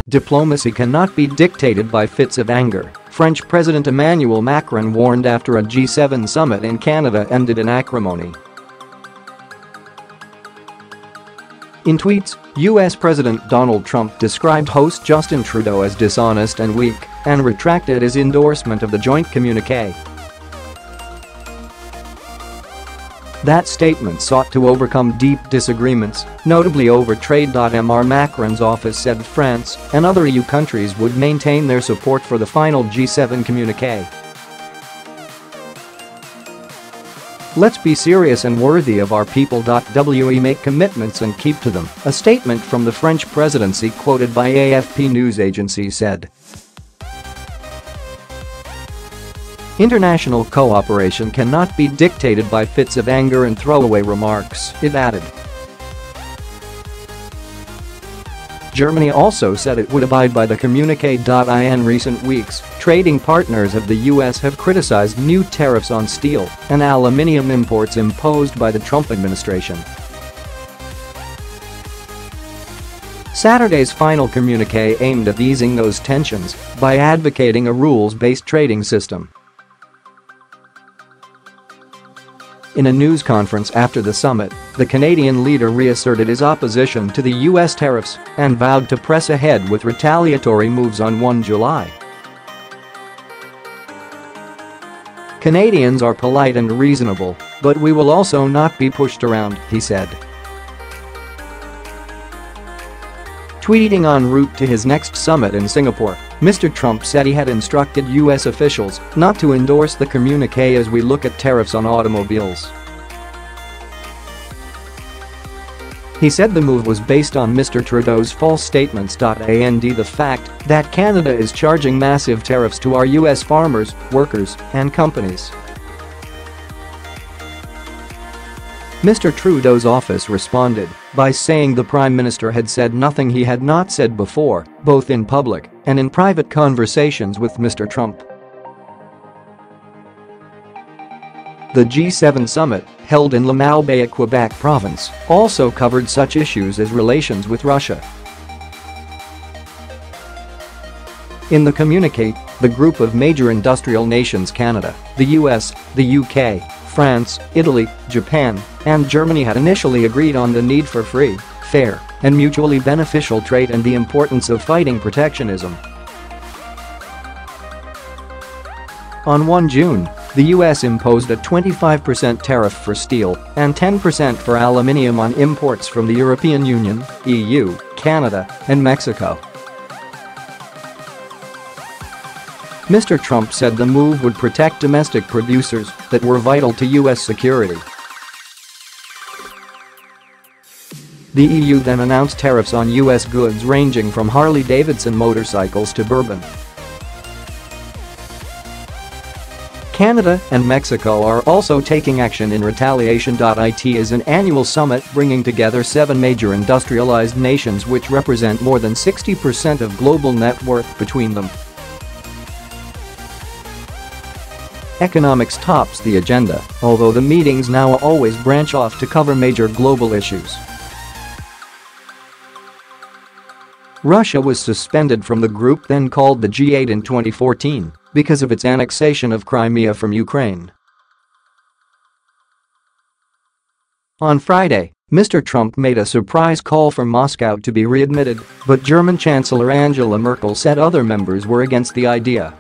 Diplomacy cannot be dictated by fits of anger, French President Emmanuel Macron warned after a G7 summit in Canada ended in acrimony. In tweets, US President Donald Trump described host Justin Trudeau as dishonest and weak and retracted his endorsement of the joint communique. That statement sought to overcome deep disagreements, notably over trade.Mr. Macron's office said France and other EU countries would maintain their support for the final G7 communique. Let's be serious and worthy of our people.We make commitments and keep to them, a statement from the French presidency quoted by AFP news agency said. International cooperation cannot be dictated by fits of anger and throwaway remarks, it added. Germany also said it would abide by the communique.That. In recent weeks, trading partners of the US have criticized new tariffs on steel and aluminium imports imposed by the Trump administration. Saturday's final communique aimed at easing those tensions by advocating a rules-based trading system. In a news conference after the summit, the Canadian leader reasserted his opposition to the US tariffs and vowed to press ahead with retaliatory moves on 1 July. Canadians are polite and reasonable, but we will also not be pushed around, he said. Tweeting en route to his next summit in Singapore, Mr Trump said he had instructed US officials not to endorse the communique as we look at tariffs on automobiles. He said the move was based on Mr Trudeau's false statements.and the fact that Canada is charging massive tariffs to our US farmers, workers, and companies. Mr Trudeau's office responded by saying the Prime Minister had said nothing he had not said before, both in public and in private conversations with Mr Trump. The G7 summit, held in Lamau, Quebec province, also covered such issues as relations with Russia. In the communique, the group of major industrial nations Canada, the US, the UK, France, Italy, Japan, and Germany had initially agreed on the need for free, fair, and mutually beneficial trade and the importance of fighting protectionism. On 1 June, the US imposed a 25% tariff for steel and 10% for aluminium on imports from the European Union, EU, Canada, and Mexico. Mr Trump said the move would protect domestic producers that were vital to US security. The EU then announced tariffs on US goods ranging from Harley-Davidson motorcycles to bourbon. Canada and Mexico are also taking action in retaliation.It is an annual summit bringing together 7 major industrialized nations which represent more than 60% of global net worth between them. Economics tops the agenda, although the meetings now always branch off to cover major global issues. Russia was suspended from the group then called the G8 in 2014 because of its annexation of Crimea from Ukraine. On Friday, Mr Trump made a surprise call for Moscow to be readmitted, but German Chancellor Angela Merkel said other members were against the idea.